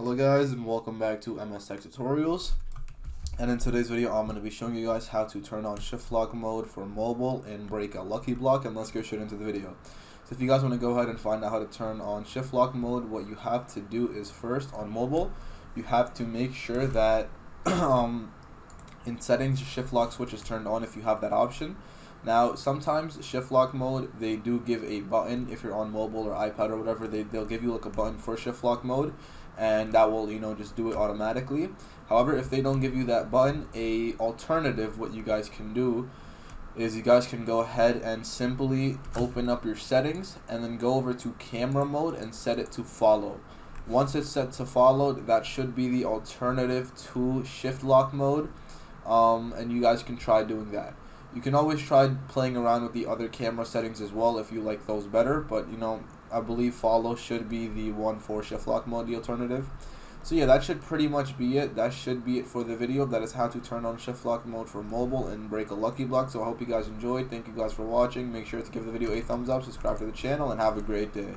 Hello guys, and welcome back to MS Tech Tutorials. And in today's video I'm going to be showing you guys how to turn on shift lock mode for mobile and break a lucky block. And let's get straight into the video. So if you guys want to go ahead and find out how to turn on shift lock mode, what you have to do is first on mobile you have to make sure that in settings your shift lock switch is turned on if you have that option. Now sometimes shift lock mode, they do give a button. If you're on mobile or iPad or whatever, they'll give you like a button for shift lock mode, and that will just do it automatically. However, if they don't give you that button, a alternative, what you guys can do is you guys can go ahead and simply open up your settings and then go over to camera mode and set it to follow. Once it's set to follow, that should be the alternative to shift lock mode, and you guys can try doing that. You can always try playing around with the other camera settings as well if you like those better, but I believe follow should be the one for shift lock mode, the alternative. So yeah, that should pretty much be it. That should be it for the video. That is how to turn on shift lock mode for mobile and break a lucky block. So I hope you guys enjoyed. Thank you guys for watching. Make sure to give the video a thumbs up, subscribe to the channel, and have a great day.